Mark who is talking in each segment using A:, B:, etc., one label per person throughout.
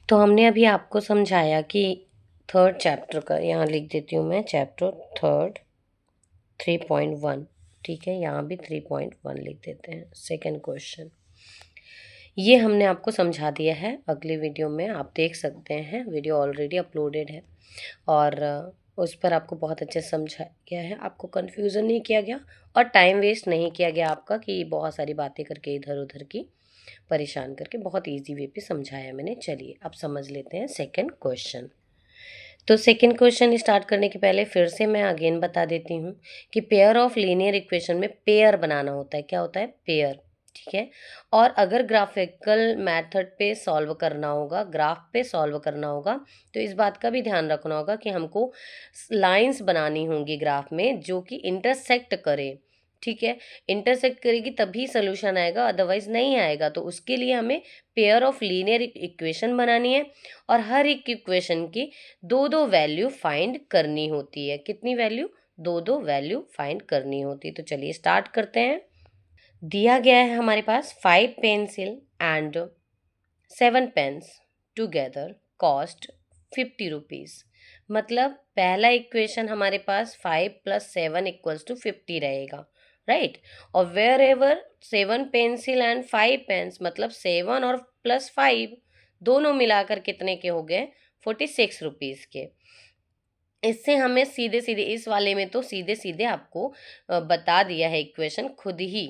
A: तो हमने अभी आपको समझाया कि थर्ड चैप्टर का, यहाँ लिख देती हूँ मैं, चैप्टर थर्ड 3.1। ठीक है, यहाँ भी 3.1 लिख देते हैं। सेकंड क्वेश्चन ये हमने आपको समझा दिया है। अगली वीडियो में आप देख सकते हैं, वीडियो ऑलरेडी अपलोडेड है और उस पर आपको बहुत अच्छे से समझाया गया है, आपको कन्फ्यूज़न नहीं किया गया और टाइम वेस्ट नहीं किया गया आपका कि बहुत सारी बातें करके इधर उधर की परेशान करके, बहुत इजी वे पे समझाया मैंने। चलिए अब समझ लेते हैं सेकंड क्वेश्चन। तो सेकंड क्वेश्चन स्टार्ट करने के पहले फिर से मैं अगेन बता देती हूँ कि पेयर ऑफ लीनियर इक्वेशन में पेयर बनाना होता है। क्या होता है? पेयर। ठीक है, और अगर ग्राफिकल मेथड पे सॉल्व करना होगा, ग्राफ पे सॉल्व करना होगा, तो इस बात का भी ध्यान रखना होगा कि हमको लाइंस बनानी होंगी ग्राफ में जो कि इंटरसेक्ट करे। ठीक है, इंटरसेक्ट करेगी तभी सोल्यूशन आएगा, अदरवाइज नहीं आएगा। तो उसके लिए हमें पेयर ऑफ लीनियर इक्वेशन बनानी है और हर एक इक्वेशन की दो दो वैल्यू फाइंड करनी होती है। कितनी वैल्यू? दो दो वैल्यू फाइंड करनी होती है। तो चलिए स्टार्ट करते हैं। दिया गया है हमारे पास 5 pencil and 7 pens together cost 50 rupees. मतलब पहला इक्वेशन हमारे पास 5 + 7 = 50 रहेगा, राइट। और wherever 7 pencil and 5 pens, मतलब 7 और +5 दोनों मिलाकर कितने के हो गए? 46 रुपीज़ के। इससे हमें सीधे सीधे, इस वाले में तो सीधे सीधे आपको बता दिया है इक्वेशन खुद ही।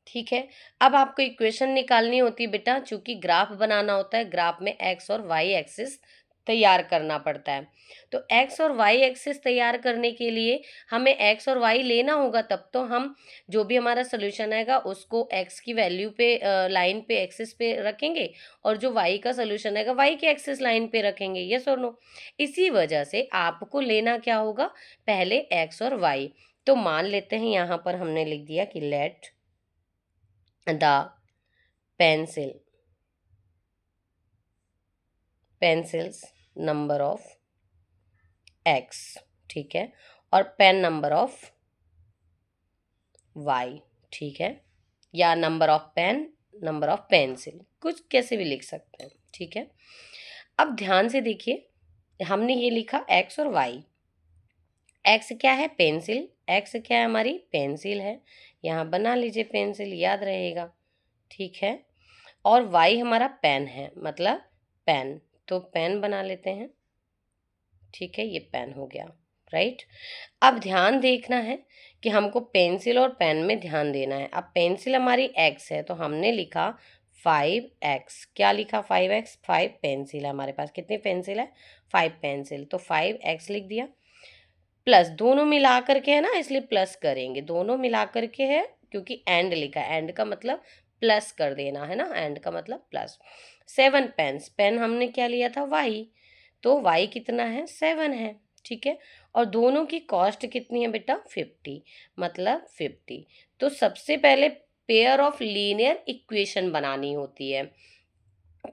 A: ठीक है, अब आपको इक्वेशन निकालनी होती है बेटा, चूंकि ग्राफ बनाना होता है, ग्राफ में एक्स और वाई एक्सिस तैयार करना पड़ता है। तो एक्स और वाई एक्सिस तैयार करने के लिए हमें एक्स और वाई लेना होगा, तब तो हम जो भी हमारा सोल्यूशन आएगा उसको एक्स की वैल्यू पे लाइन पे एक्सिस पे रखेंगे और जो वाई का सोल्यूशन आएगा वाई के एक्सिस लाइन पे रखेंगे। यस और नो? इसी वजह से आपको लेना क्या होगा? पहले एक्स और वाई। तो मान लेते हैं यहाँ पर हमने लिख दिया कि let the pencils number of x, ठीक है, और पेन नंबर ऑफ वाई। ठीक है, या number of pen, number of pencil, कुछ कैसे भी लिख सकते हैं। ठीक है, अब ध्यान से देखिए, हमने ये लिखा एक्स और वाई। एक्स क्या है? पेंसिल। एक्स क्या है? हमारी पेंसिल है। यहाँ बना लीजिए पेंसिल, याद रहेगा। ठीक है, और वाई हमारा पेन है, मतलब पेन, तो पेन बना लेते हैं। ठीक है, ये पेन हो गया, राइट। अब ध्यान देखना है कि हमको पेंसिल और पेन में ध्यान देना है। अब पेंसिल हमारी एक्स है तो हमने लिखा 5x। क्या लिखा? 5x। 5 पेंसिल है हमारे पास। कितनी पेंसिल है? 5 पेंसिल, तो 5x लिख दिया। प्लस, दोनों मिला करके है ना, इसलिए प्लस करेंगे, दोनों मिला करके है क्योंकि एंड लिखा है, एंड का मतलब प्लस कर देना है ना, एंड का मतलब प्लस। 7 पेन्स, पेन हमने क्या लिया था? वाई, तो वाई कितना है? 7 है। ठीक है, और दोनों की कॉस्ट कितनी है बेटा? 50, मतलब 50। तो सबसे पहले पेयर ऑफ लीनियर इक्वेशन बनानी होती है।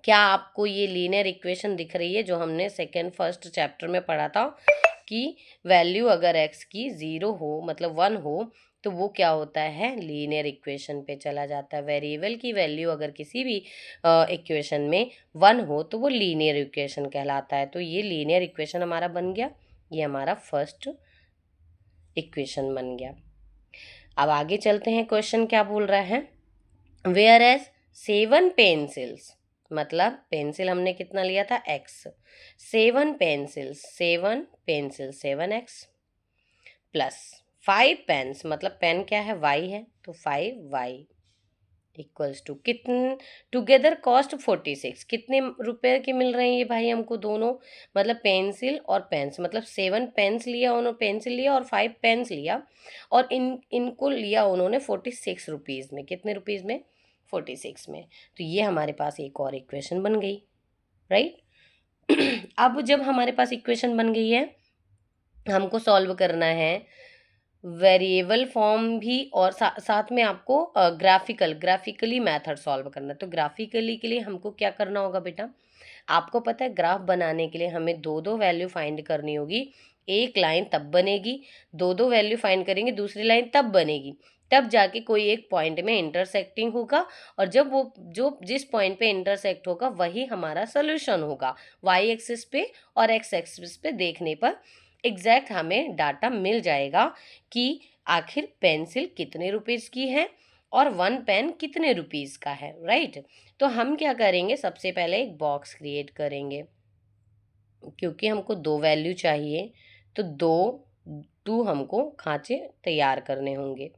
A: क्या आपको ये लीनियर इक्वेशन दिख रही है जो हमने फर्स्ट चैप्टर में पढ़ा था कि वैल्यू अगर x की 0 हो, मतलब 1 हो, तो वो क्या होता है? लीनियर इक्वेशन पे चला जाता है। वेरिएबल की वैल्यू अगर किसी भी इक्वेशन में 1 हो तो वो लीनियर इक्वेशन कहलाता है। तो ये लीनियर इक्वेशन हमारा बन गया, ये हमारा फर्स्ट इक्वेशन बन गया। अब आगे चलते हैं, क्वेश्चन क्या बोल रहा है? वेयर एज 7 पेंसिल्स, मतलब पेंसिल हमने कितना लिया था? x। 7 pencils, 7 pencil 7x plus 5 pens, मतलब पेन क्या है? y है, तो 5y इक्वल्स टू कितने? Together cost 46। कितने रुपए के मिल रहे हैं ये भाई हमको दोनों? मतलब पेंसिल और पेन्स, मतलब 7 पेन्स लिया उन्होंने, पेंसिल लिया और 5 पेन्स लिया, और इनको लिया उन्होंने 46 रुपीज़ में। कितने रुपीज़ में? 46 में। तो ये हमारे पास एक और इक्वेशन बन गई, राइट। अब जब हमारे पास इक्वेशन बन गई है, हमको सॉल्व करना है वेरिएबल फॉर्म भी, और साथ में आपको ग्राफिकली मेथड सॉल्व करना है। तो ग्राफिकली के लिए हमको क्या करना होगा बेटा? आपको पता है ग्राफ बनाने के लिए हमें दो दो वैल्यू फाइंड करनी होगी। एक लाइन तब बनेगी, दो दो वैल्यू फाइंड करेंगे, दूसरी लाइन तब बनेगी। तब जाके कोई एक पॉइंट में इंटरसेक्टिंग होगा, और जब वो जो जिस पॉइंट पे इंटरसेक्ट होगा वही हमारा सोल्यूशन होगा। वाई एक्सिस पे और एक्स एक्सिस पे देखने पर एग्जैक्ट हमें डाटा मिल जाएगा कि आखिर पेंसिल कितने रुपीज़ की है और वन पेन कितने रुपीज़ का है, राइट। तो हम क्या करेंगे, सबसे पहले एक बॉक्स क्रिएट करेंगे, क्योंकि हमको दो वैल्यू चाहिए तो टू हमको खांचे तैयार करने होंगे।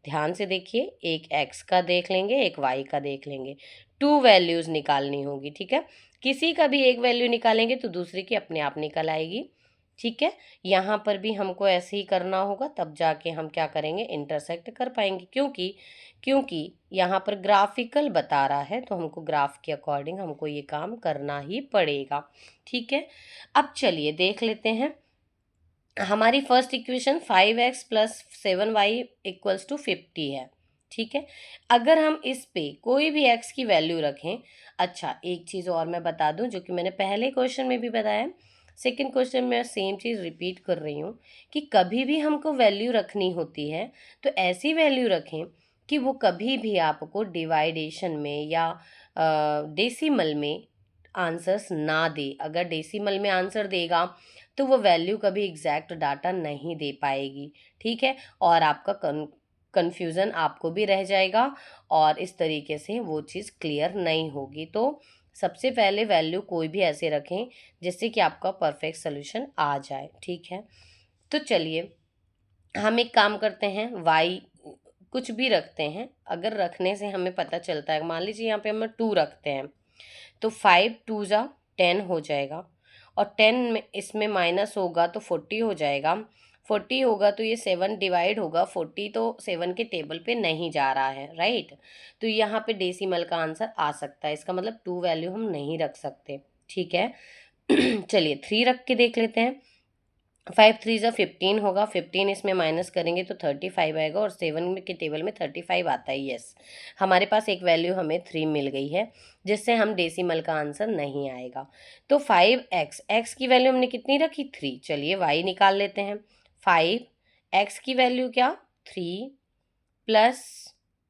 A: ध्यान से देखिए, एक एक्स का देख लेंगे, एक वाई का देख लेंगे, टू वैल्यूज निकालनी होगी, ठीक है। किसी का भी एक वैल्यू निकालेंगे तो दूसरे की अपने आप निकल आएगी, ठीक है। यहाँ पर भी हमको ऐसे ही करना होगा, तब जाके हम क्या करेंगे, इंटरसेक्ट कर पाएंगे, क्योंकि यहाँ पर ग्राफिकल बता रहा है तो हमको ग्राफ के अकॉर्डिंग हमको ये काम करना ही पड़ेगा, ठीक है। अब चलिए देख लेते हैं, हमारी first equation 5x plus 7y equals to 50 है, ठीक है। अगर हम इस पे कोई भी x की वैल्यू रखें, अच्छा एक चीज़ और मैं बता दूं जो कि मैंने पहले क्वेश्चन में भी बताया, सेकंड क्वेश्चन में सेम चीज़ रिपीट कर रही हूँ कि कभी भी हमको वैल्यू रखनी होती है तो ऐसी वैल्यू रखें कि वो कभी भी आपको डिवाइडेशन में या डेसिमल में आंसर्स ना दे। अगर डेसिमल में आंसर देगा तो वो वैल्यू कभी एग्जैक्ट डाटा नहीं दे पाएगी, ठीक है, और आपका कन्फ्यूज़न आपको भी रह जाएगा और इस तरीके से वो चीज़ क्लियर नहीं होगी। तो सबसे पहले वैल्यू कोई भी ऐसे रखें जिससे कि आपका परफेक्ट सोल्यूशन आ जाए, ठीक है। तो चलिए हम एक काम करते हैं, वाई कुछ भी रखते हैं, अगर रखने से हमें पता चलता है, मान लीजिए यहाँ पे हम 2 रखते हैं तो 5 2 जा 10 हो जाएगा, और 10 में इसमें माइनस होगा तो 40 हो जाएगा, 40 होगा तो ये 7 डिवाइड होगा, 40 तो 7 के टेबल पे नहीं जा रहा है, राइट। तो यहाँ पे डेसिमल का आंसर आ सकता है, इसका मतलब 2 वैल्यू हम नहीं रख सकते, ठीक है। चलिए 3 रख के देख लेते हैं, 5 3 जा 15 होगा, 15 इसमें माइनस करेंगे तो 35 आएगा, और 7 के टेबल में 35 आता है, यस। हमारे पास एक वैल्यू हमें 3 मिल गई है जिससे हम डेसिमल का आंसर नहीं आएगा। तो 5x, एक्स की वैल्यू हमने कितनी रखी, 3। चलिए y निकाल लेते हैं, 5x की वैल्यू क्या, 3 प्लस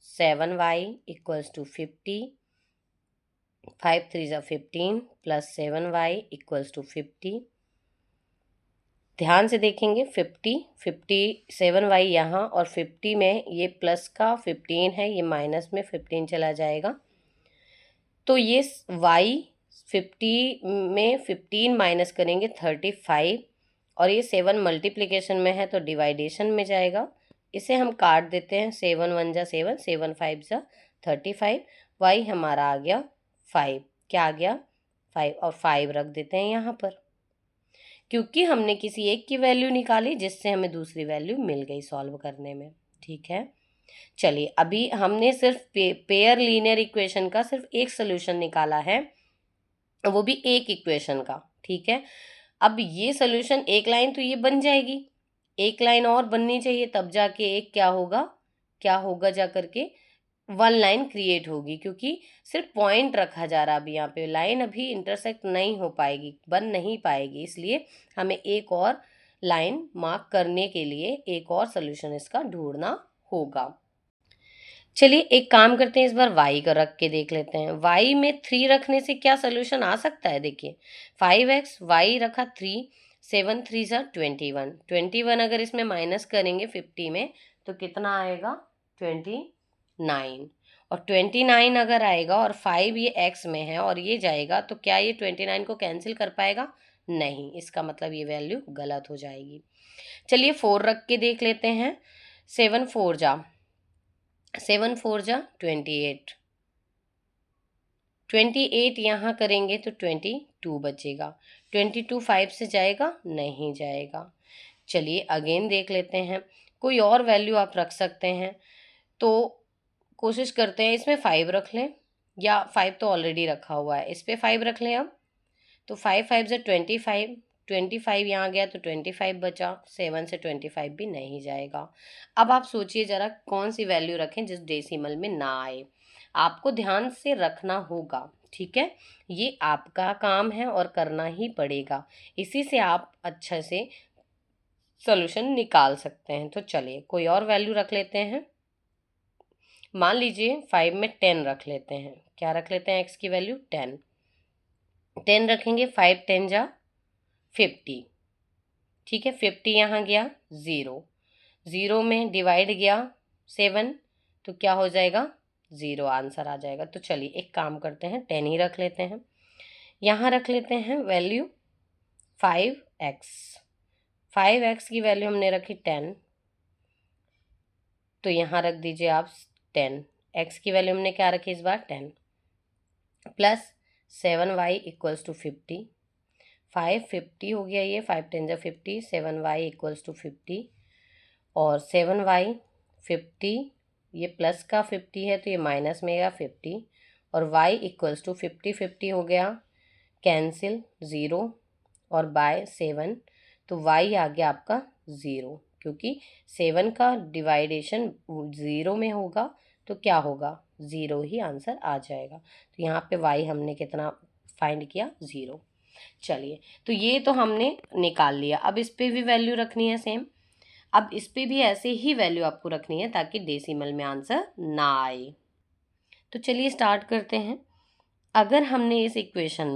A: 7y इक्वल्स टू 50, 5 3 जा 15 प्लस 7y इक्वल्स टू 50। ध्यान से देखेंगे, 57y यहाँ, और 50 में ये प्लस का 15 है, ये माइनस में 15 चला जाएगा, तो ये y 50 में 15 माइनस करेंगे 35, और ये 7 मल्टीप्लिकेशन में है तो डिवाइडेशन में जाएगा, इसे हम काट देते हैं, 7 1 जा 7, 7 5 जा 35, y हमारा आ गया 5, क्या आ गया 5, और 5 रख देते हैं यहाँ पर, क्योंकि हमने किसी एक की वैल्यू निकाली जिससे हमें दूसरी वैल्यू मिल गई सॉल्व करने में, ठीक है। चलिए अभी हमने सिर्फ पेयर लीनियर इक्वेशन का सिर्फ एक सोल्यूशन निकाला है, वो भी एक इक्वेशन का, ठीक है। अब ये सोल्यूशन एक लाइन तो ये बन जाएगी, एक लाइन और बननी चाहिए, तब जाके एक क्या होगा जा करके 1 लाइन क्रिएट होगी, क्योंकि सिर्फ पॉइंट रखा जा रहा है, अभी यहाँ पे लाइन अभी इंटरसेक्ट नहीं हो पाएगी, बन नहीं पाएगी, इसलिए हमें एक और लाइन मार्क करने के लिए एक और सोल्यूशन इसका ढूंढना होगा। चलिए एक काम करते हैं, इस बार y का रख के देख लेते हैं, y में 3 रखने से क्या सोल्यूशन आ सकता है, देखिए 5x, y रखा 3, 7 3 जा 21, 21 अगर इसमें माइनस करेंगे 50 में तो कितना आएगा 29, और 29 अगर आएगा और 5 ये x में है और ये जाएगा तो क्या ये 29 को कैंसिल कर पाएगा, नहीं, इसका मतलब ये वैल्यू गलत हो जाएगी। चलिए 4 रख के देख लेते हैं, 7 4 जा 28, 28 यहाँ करेंगे तो 22 बचेगा, 22 5 से जाएगा, नहीं जाएगा। चलिए अगेन देख लेते हैं, कोई और वैल्यू आप रख सकते हैं, तो कोशिश करते हैं इसमें 5 रख लें, या 5 तो ऑलरेडी रखा हुआ है, इस पर 5 रख लें अब, तो 5 5 से 25, 25 यहाँ गया तो 25 बचा, 7 से 25 भी नहीं जाएगा। अब आप सोचिए ज़रा कौन सी वैल्यू रखें जिस डेसिमल में ना आए, आपको ध्यान से रखना होगा, ठीक है, ये आपका काम है और करना ही पड़ेगा, इसी से आप अच्छे से सोल्यूशन निकाल सकते हैं। तो चलिए कोई और वैल्यू रख लेते हैं, मान लीजिए 5 में 10 रख लेते हैं। क्या रख लेते हैं? x की वैल्यू 10। 10 रखेंगे, 5 10 जा 50। ठीक है, 50 यहाँ गया 0, 0 में डिवाइड गया 7, तो क्या हो जाएगा? 0 आंसर आ जाएगा। तो चलिए एक काम करते हैं, 10 ही रख लेते हैं। यहाँ रख लेते हैं वैल्यू 5x। 5x की वैल्यू हमने रखी 10, तो यहाँ रख दीजिए आप 10। x की वैल्यू हमने क्या रखी इस बार? 10 प्लस 7y इक्वल्स टू 50। 550 हो गया, ये 5 10 जा 50, 7y इक्वल्स टू 50 और 7y 50, ये प्लस का 50 है तो ये माइनस में गया 50 और y इक्वल्स टू 50 50 हो गया कैंसिल 0 और बाय 7, तो y आ गया आपका 0, क्योंकि 7 का डिवाइडेशन 0 में होगा तो क्या होगा? 0 ही आंसर आ जाएगा। तो यहाँ पे y हमने कितना फाइंड किया? 0। चलिए, तो ये तो हमने निकाल लिया। अब इस पे भी वैल्यू रखनी है सेम। अब इस पे भी ऐसे ही वैल्यू आपको रखनी है ताकि डेसिमल में आंसर ना आए। तो चलिए स्टार्ट करते हैं। अगर हमने इस इक्वेशन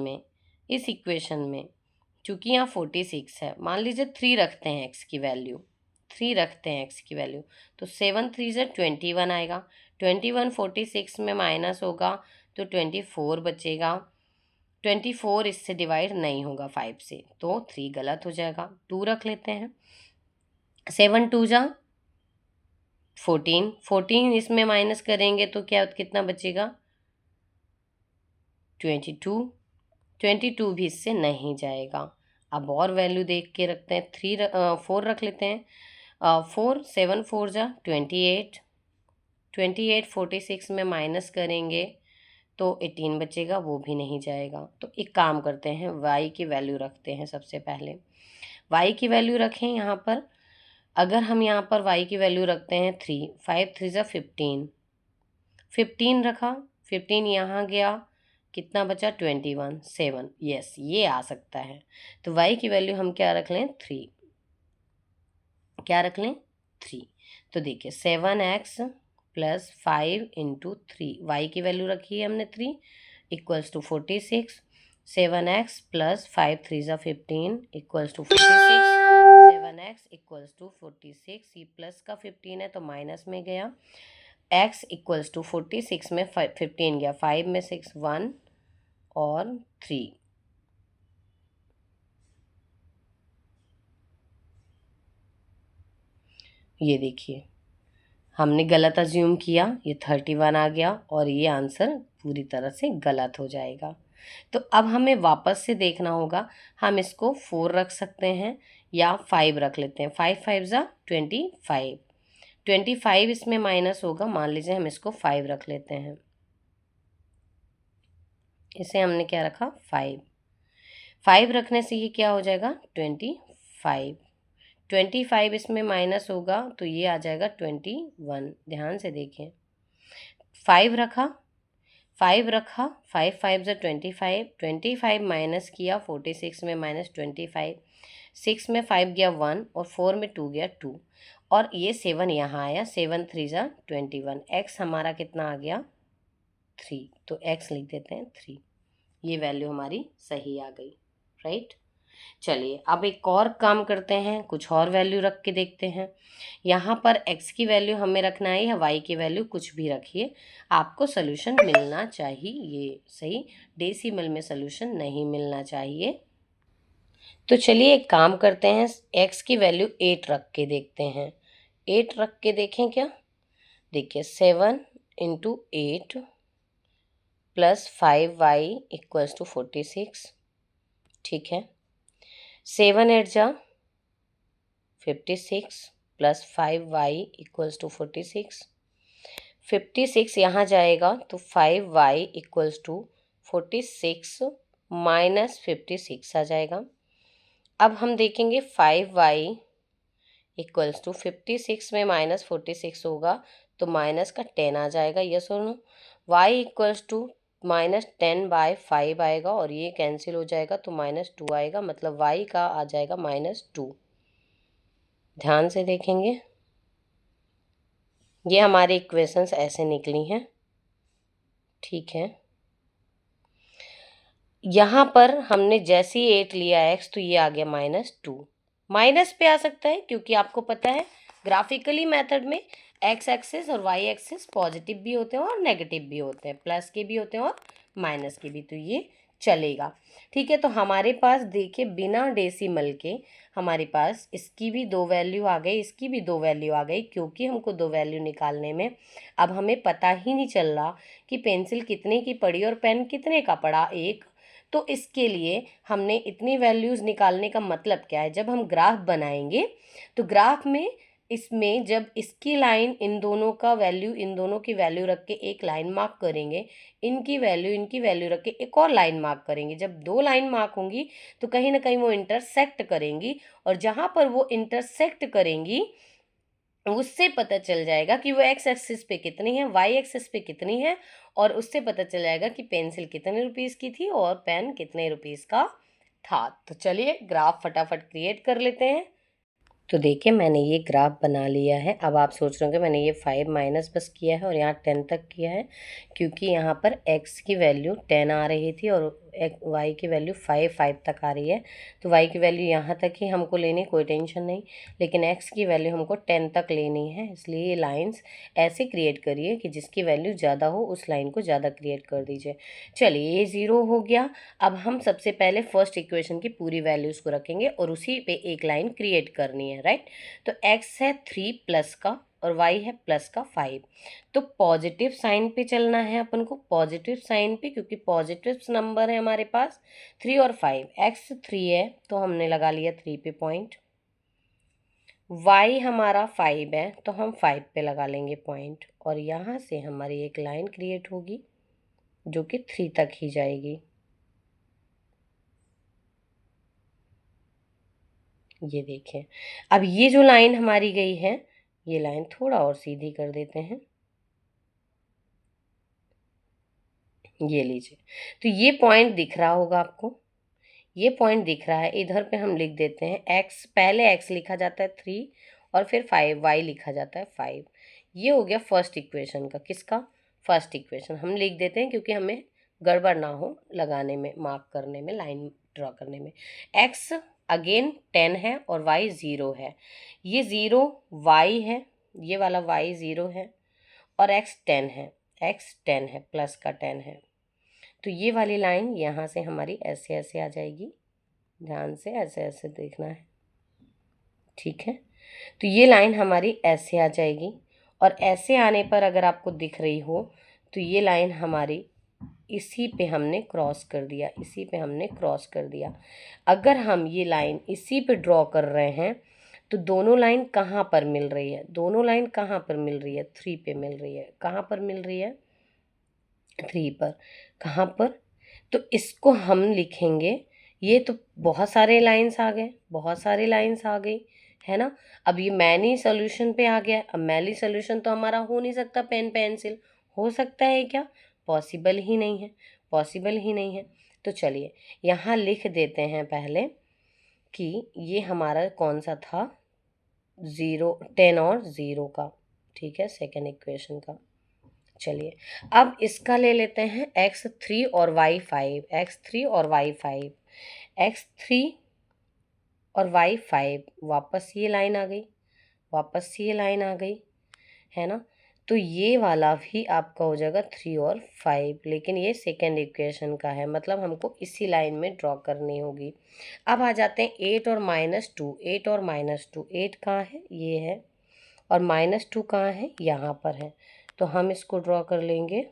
A: में चूंकि यहाँ 46 है, मान लीजिए 3 रखते हैं x की वैल्यू, 3 रखते हैं x की वैल्यू, तो 7 3 से 21 आएगा। 21 46 में माइनस होगा तो 24 बचेगा। 24 इससे डिवाइड नहीं होगा 5 से, तो 3 गलत हो जाएगा। 2 रख लेते हैं। 7 2 जा 14, 14 इसमें माइनस करेंगे तो क्या कितना बचेगा? 22। 22 भी इससे नहीं जाएगा। अब और वैल्यू देख के रखते हैं। 4 रख लेते हैं। 4 7 4 जा 28। 28 46 में माइनस करेंगे तो 18 बचेगा, वो भी नहीं जाएगा। तो एक काम करते हैं, y की वैल्यू रखते हैं। सबसे पहले y की वैल्यू रखें यहाँ पर। अगर हम यहाँ पर y की वैल्यू रखते हैं 3, 5 3 जा 15, 15 रखा, 15 यहाँ गया, कितना बचा? 21 7, यस ये आ सकता है। तो y की वैल्यू हम क्या रख लें? 3। क्या रख लें? 3। तो देखिए 7x प्लस 5 इंटू 3, y की वैल्यू रखी है हमने 3 इक्वल्स टू 46। 7x प्लस 5 3 जा 15 equals to 46। 7x equals to 46, ये प्लस का 15 है तो माइनस में गया। x इक्वल्स टू 46 में 15 गया, 5 में 6 1 और 3। ये देखिए हमने गलत अज्यूम किया, ये 31 आ गया और ये आंसर पूरी तरह से गलत हो जाएगा। तो अब हमें वापस से देखना होगा, हम इसको 4 रख सकते हैं या 5 रख लेते हैं। 5 5 जा 25, 25 इसमें माइनस होगा, मान लीजिए हम इसको 5 रख लेते हैं। इसे हमने क्या रखा? 5। 5 रखने से ये क्या हो जाएगा? 25। 25 इसमें माइनस होगा तो ये आ जाएगा 21। ध्यान से देखें, 5 रखा, 5 रखा, 5 5 जा 25, 25 माइनस किया 46 में माइनस 25, 6 में 5 गया 1 और 4 में 2 गया 2 और ये 7 यहाँ आया, 7 3 जा 21। x हमारा कितना आ गया? 3, तो x लिख देते हैं 3। ये वैल्यू हमारी सही आ गई, राइट। चलिए अब एक और काम करते हैं, कुछ और वैल्यू रख के देखते हैं। यहाँ पर x की वैल्यू हमें रखना है या y की वैल्यू, कुछ भी रखिए, आपको सोल्यूशन मिलना चाहिए। सही, डेसिमल में सोल्यूशन नहीं मिलना चाहिए। तो चलिए एक काम करते हैं, x की वैल्यू 8 रख के देखते हैं। 8 रख के देखें क्या? देखिए 7 into 8 plus 5y equals to 46। ठीक है, 7 8 जा 56 प्लस 5y इक्वल्स टू 46। 56 यहाँ जाएगा तो 5y इक्वल्स टू 46 माइनस 56 आ जाएगा। अब हम देखेंगे 5y इक्वल्स टू 56 में माइनस 46 होगा तो माइनस का 10 आ जाएगा, यस और नो। y इक्वल्स टू -10/5 आएगा और ये कैंसिल हो जाएगा तो -2 आएगा, मतलब y का आ जाएगा -2। ध्यान से देखेंगे, ये हमारी इक्वेशंस ऐसे निकली हैं, ठीक है। यहाँ पर हमने जैसे ही 8 लिया x तो ये आ गया -2। माइनस पे आ सकता है क्योंकि आपको पता है ग्राफिकली मेथड में x एक्सिस और y एक्सिस पॉजिटिव भी होते हैं और नेगेटिव भी होते हैं, प्लस के भी होते हैं और माइनस के भी, तो ये चलेगा, ठीक है। तो हमारे पास देखिए बिना डेसिमल के हमारे पास इसकी भी 2 वैल्यू आ गई, इसकी भी 2 वैल्यू आ गई, क्योंकि हमको 2 वैल्यू निकालने में अब हमें पता ही नहीं चल रहा कि पेंसिल कितने की पड़ी और पेन कितने का पड़ा, एक। तो इसके लिए हमने इतनी वैल्यूज़ निकालने का मतलब क्या है, जब हम ग्राफ बनाएंगे तो ग्राफ में इसमें जब इसकी लाइन इन दोनों का वैल्यू इन दोनों की वैल्यू रख के एक लाइन मार्क करेंगे, इनकी वैल्यू रख के एक और लाइन मार्क करेंगे, जब 2 लाइन मार्क होंगी तो कहीं ना कहीं वो इंटरसेक्ट करेंगी, और जहाँ पर वो इंटरसेक्ट करेंगी उससे पता चल जाएगा कि वो एक्स एक्सिस पे कितनी है, वाई एक्सिस पे कितनी है, और उससे पता चल जाएगा कि पेंसिल कितने रुपीस की थी और पेन कितने रुपीस का था। तो चलिए ग्राफ फटाफट क्रिएट कर लेते हैं। तो देखिए मैंने ये ग्राफ बना लिया है। अब आप सोच रहे होंगे मैंने ये 5 माइनस बस किया है और यहाँ 10 तक किया है, क्योंकि यहाँ पर x की वैल्यू 10 आ रही थी और y की वैल्यू 5 तक आ रही है। तो y की वैल्यू यहाँ तक ही हमको लेनी, कोई टेंशन नहीं, लेकिन x की वैल्यू हमको 10 तक लेनी है, इसलिए ये लाइन्स ऐसे क्रिएट करिए कि जिसकी वैल्यू ज़्यादा हो उस लाइन को ज़्यादा क्रिएट कर दीजिए। चलिए ये 0 हो गया। अब हम सबसे पहले फर्स्ट इक्वेशन की पूरी वैल्यूज़ को रखेंगे और उसी पे एक लाइन क्रिएट करनी है, राइट। तो x है 3 प्लस का और y है प्लस का 5, तो पॉजिटिव साइन पे चलना है अपन को, पॉजिटिव साइन पे, क्योंकि पॉजिटिव नंबर है हमारे पास 3 और 5। x 3 है तो हमने लगा लिया 3 पे पॉइंट, y हमारा 5 है तो हम 5 पे लगा लेंगे पॉइंट, और यहाँ से हमारी एक लाइन क्रिएट होगी जो कि 3 तक ही जाएगी। ये देखें, अब ये जो लाइन हमारी गई है ये लाइन थोड़ा और सीधी कर देते हैं, ये लीजिए। तो ये पॉइंट दिख रहा होगा आपको, ये पॉइंट दिख रहा है, इधर पे हम लिख देते हैं x, पहले x लिखा जाता है 3 और फिर 5, y लिखा जाता है 5। ये हो गया फर्स्ट इक्वेशन का, किसका, फर्स्ट इक्वेशन हम लिख देते हैं क्योंकि हमें गड़बड़ ना हो लगाने में, मार्क करने में, लाइन ड्रॉ करने में। x अगेन 10 है और y 0 है, ये 0 y है, ये वाला y 0 है, और x 10 है, x 10 है, प्लस का 10 है। तो ये वाली लाइन यहाँ से हमारी ऐसे ऐसे आ जाएगी, ध्यान से ऐसे ऐसे देखना है, ठीक है। तो ये लाइन हमारी ऐसे आ जाएगी, और ऐसे आने पर अगर आपको दिख रही हो तो ये लाइन हमारी इसी पे हमने क्रॉस कर दिया, इसी पे हमने क्रॉस कर दिया। अगर हम ये लाइन इसी पे ड्रॉ कर रहे हैं तो दोनों लाइन कहाँ पर मिल रही है, दोनों लाइन कहाँ पर मिल रही है, 3 पे मिल रही है, कहाँ पर मिल रही है, 3 पर, कहाँ पर, तो इसको हम लिखेंगे, ये तो बहुत सारे लाइंस आ गए, बहुत सारे लाइंस आ गई है ना। अब ये मैनी सोल्यूशन पे आ गया, अब मैनी सोल्यूशन तो हमारा हो नहीं सकता, पेन पेंसिल हो सकता है क्या, पॉसिबल ही नहीं है, पॉसिबल ही नहीं है। तो चलिए यहाँ लिख देते हैं पहले कि ये हमारा कौन सा था, 0, 10 और 0 का, ठीक है, सेकेंड इक्वेशन का। चलिए अब इसका ले लेते हैं x3 और y5, x3 और y5, x3 और y5, वापस ये लाइन आ गई, वापस ये लाइन आ गई, है ना। तो ये वाला भी आपका हो जाएगा 3 और 5, लेकिन ये सेकेंड इक्वेशन का है, मतलब हमको इसी लाइन में ड्रॉ करनी होगी। अब आ जाते हैं 8 और -2, 8 और -2, 8 कहाँ है, ये है, और -2 कहाँ है, यहाँ पर है, तो हम इसको ड्रॉ कर लेंगे।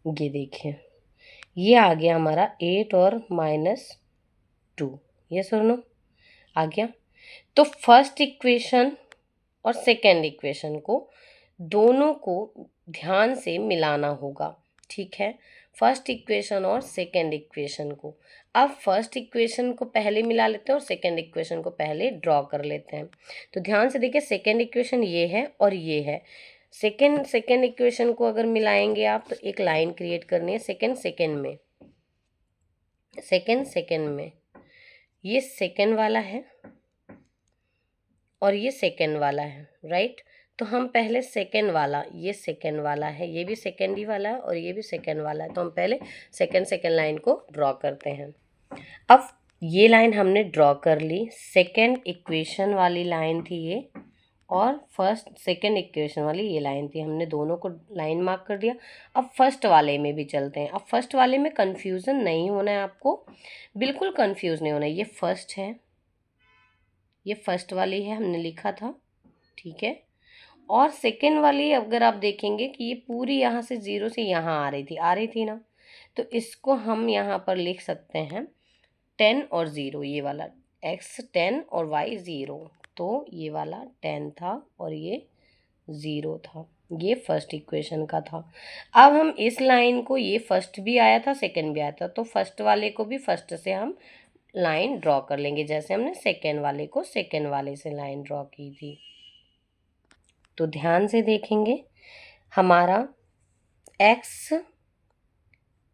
A: ये देखिए ये आ गया हमारा 8 और -2, ये सुनो आ गया। तो फर्स्ट इक्वेशन और सेकेंड इक्वेशन को दोनों को ध्यान से मिलाना होगा, ठीक है, फर्स्ट इक्वेशन और सेकेंड इक्वेशन को। अब फर्स्ट इक्वेशन को पहले मिला लेते हैं और सेकेंड इक्वेशन को पहले ड्रॉ कर लेते हैं। तो ध्यान से देखिए सेकेंड इक्वेशन ये है और ये है, सेकेंड इक्वेशन को अगर मिलाएंगे आप तो एक लाइन क्रिएट करनी है सेकेंड में, ये सेकेंड वाला है, और ये सेकेंड वाला है, राइट। तो हम पहले सेकेंड वाला, ये सेकेंड वाला है, ये भी सेकेंड ही वाला है और ये भी सेकेंड वाला है, तो हम पहले सेकेंड लाइन को ड्रॉ करते हैं। अब ये लाइन हमने ड्रॉ कर ली, सेकेंड इक्वेशन वाली लाइन थी ये, और फर्स्ट सेकेंड इक्वेशन वाली ये लाइन थी, हमने दोनों को लाइन मार्क कर दिया। अब फर्स्ट वाले में भी चलते हैं। अब फर्स्ट वाले में कंफ्यूजन नहीं होना है आपको, बिल्कुल कंफ्यूज नहीं होना है। ये फर्स्ट है, ये फर्स्ट वाली है, हमने लिखा था, ठीक है। और सेकेंड वाली अगर आप देखेंगे कि ये पूरी यहाँ से जीरो से यहाँ आ रही थी ना, तो इसको हम यहाँ पर लिख सकते हैं 10 और 0, ये वाला x 10 और y 0, तो ये वाला 10 था और ये 0 था। ये फर्स्ट इक्वेशन का था। अब हम इस लाइन को, ये फर्स्ट भी आया था सेकंड भी आया था, तो फर्स्ट वाले को भी फर्स्ट से हम लाइन ड्रॉ कर लेंगे, जैसे हमने सेकेंड वाले को सेकेंड वाले से लाइन ड्रॉ की थी। तो ध्यान से देखेंगे, हमारा x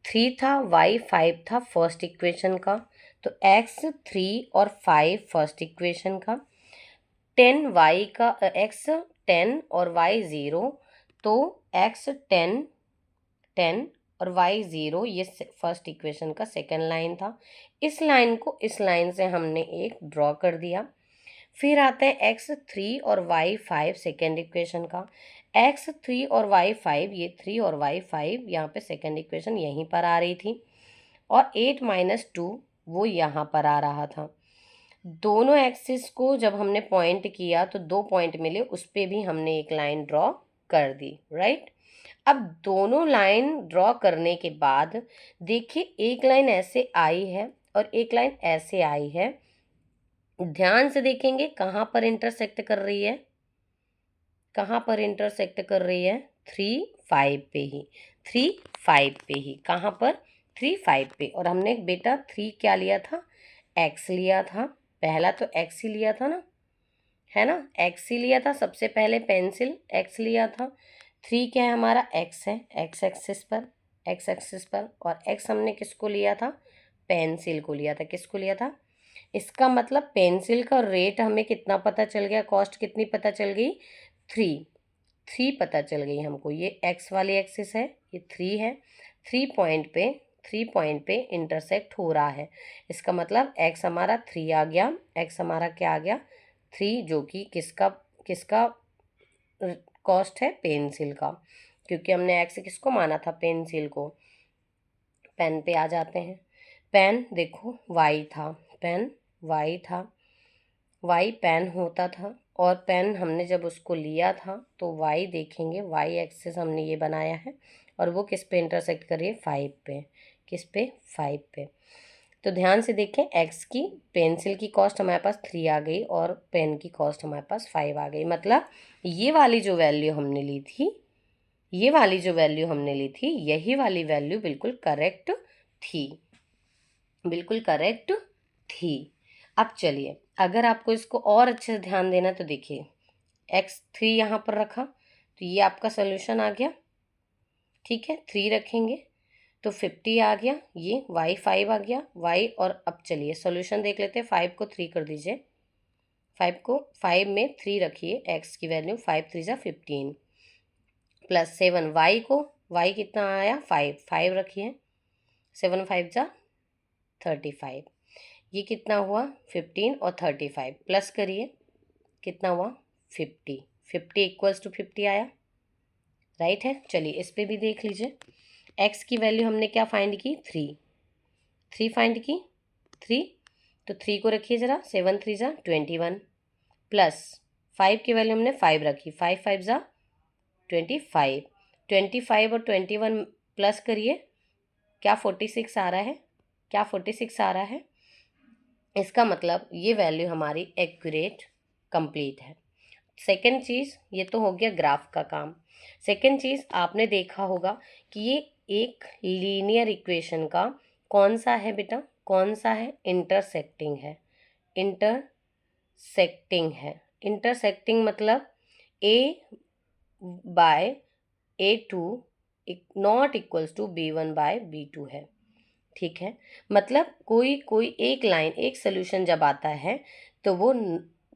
A: 3 था, y 5 था फर्स्ट इक्वेशन का, तो x 3 और 5 फर्स्ट इक्वेशन का, 10 y का x 10 और y 0, तो x 10 10 और y 0, ये फर्स्ट इक्वेशन का सेकेंड लाइन था। इस लाइन को इस लाइन से हमने एक ड्रॉ कर दिया। फिर आता है x 3 और y 5 सेकेंड इक्वेशन का, x 3 और y 5, ये 3 और y 5 यहाँ पे सेकेंड इक्वेशन यहीं पर आ रही थी, और 8 माइनस 2 वो यहाँ पर आ रहा था। दोनों एक्सिस को जब हमने पॉइंट किया तो 2 पॉइंट मिले, उस पर भी हमने एक लाइन ड्रॉ कर दी, राइट। अब दोनों लाइन ड्रॉ करने के बाद देखिए, एक लाइन ऐसे आई है और एक लाइन ऐसे आई है। ध्यान से देखेंगे कहाँ पर इंटरसेक्ट कर रही है, कहाँ पर इंटरसेक्ट कर रही है, 3 5 पे ही, 3 5 पे ही, कहाँ पर 3 5 पे। और हमने बेटा 3 क्या लिया था, x लिया था, पहला तो x ही लिया था ना, है ना, x ही लिया था सबसे पहले, पेंसिल x लिया था। 3 क्या है हमारा, x है, x एक्सिस पर, x एक्सिस पर, और x हमने किसको लिया था, पेंसिल को लिया था, किसको लिया था। इसका मतलब पेंसिल का रेट हमें कितना पता चल गया, कॉस्ट कितनी पता चल गई, 3 पता चल गई हमको। ये x वाली एक्सिस है, ये 3 है, 3 पॉइंट पे इंटरसेक्ट हो रहा है। इसका मतलब x हमारा 3 आ गया, x हमारा क्या आ गया, 3, जो कि किसका किसका कॉस्ट है, पेंसिल का, क्योंकि हमने x किसको माना था, पेंसिल को। पेन पे आ जाते हैं। पेन देखो y था, पेन y था, y पेन होता था, और पेन हमने जब उसको लिया था तो y देखेंगे, y एक्सिस हमने ये बनाया है, और वो किस पे इंटरसेक्ट कर रही है, 5 पे, किस पे, 5 पे। तो ध्यान से देखें, x की पेंसिल की कॉस्ट हमारे पास 3 आ गई और पेन की कॉस्ट हमारे पास 5 आ गई। मतलब ये वाली जो वैल्यू हमने ली थी, ये वाली जो वैल्यू हमने ली थी, यही वाली वैल्यू बिल्कुल करेक्ट थी, बिल्कुल करेक्ट थी। अब चलिए, अगर आपको इसको और अच्छे से ध्यान देना तो देखिए, x3 यहाँ पर रखा, तो ये आपका सोल्यूशन आ गया, ठीक है। 3 रखेंगे तो 50 आ गया, ये y5 आ गया, y, और अब चलिए सोल्यूशन देख लेते हैं। 5 को 3 कर दीजिए, 5 को 5 में 3 रखिए, x की वैल्यू 5 3 जा 15, प्लस 7 y को, y कितना आया, 5 रखिए, 7 5 जा 35, ये कितना हुआ, 15 और 35 प्लस करिए, कितना हुआ, 50, 50 इक्वल्स टू 50 आया, राइट है। चलिए इस पे भी देख लीजिए, x की वैल्यू हमने क्या फाइंड की, 3 फाइंड की, 3, तो 3 को रखिए ज़रा, 7 3 जा 21, प्लस 5 की वैल्यू हमने 5 रखी, 5 5 जा 25, 25 और 21 प्लस करिए, क्या 46 आ रहा है, क्या 46 आ रहा है। इसका मतलब ये वैल्यू हमारी एक्यूरेट कंप्लीट है। सेकंड चीज़, ये तो हो गया ग्राफ का काम। सेकंड चीज़ आपने देखा होगा कि ये एक लीनियर इक्वेशन का कौन सा है बेटा, कौन सा है, इंटरसेक्टिंग है, इंटरसेक्टिंग है। इंटरसेक्टिंग मतलब a by a2 not equals to b1 by b2 है, ठीक है। मतलब कोई एक लाइन, एक सोल्यूशन जब आता है तो वो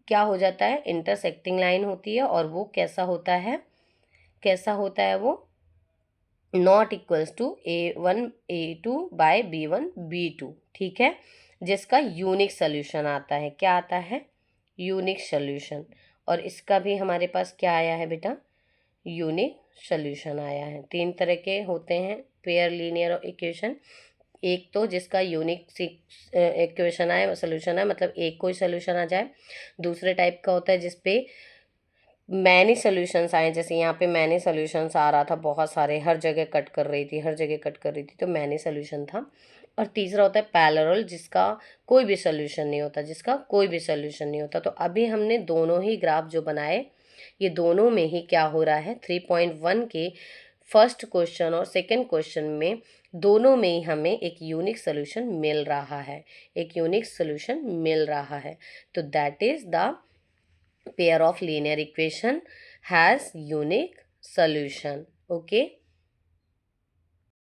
A: क्या हो जाता है, इंटरसेक्टिंग लाइन होती है और वो कैसा होता है, वो not equals to A1 A2 bye B1 B2, ठीक है, जिसका यूनिक सोल्यूशन आता है, क्या आता है, यूनिक सोल्यूशन। और इसका भी हमारे पास क्या आया है बेटा, यूनिक सोल्यूशन आया है। तीन तरह के होते हैं पेयर लीनियर इक्वेशन, एक तो जिसका यूनिक इक्वेशन आए, सोल्यूशन आए, मतलब एक कोई सोल्यूशन आ जाए। दूसरे टाइप का होता है जिसपे मैनी सोल्यूशंस आए, जैसे यहाँ पे मैनी सोल्यूशंस आ रहा था, बहुत सारे, हर जगह कट कर रही थी, तो मैनी सोल्यूशन था। और तीसरा होता है पैरेलल, जिसका कोई भी सोल्यूशन नहीं होता, तो अभी हमने दोनों ही ग्राफ जो बनाए, ये दोनों में ही क्या हो रहा है, 3.1 के फर्स्ट क्वेश्चन और सेकंड क्वेश्चन में दोनों में ही हमें एक यूनिक सोल्यूशन मिल रहा है, तो that is the pair of linear equation has unique solution. Okay.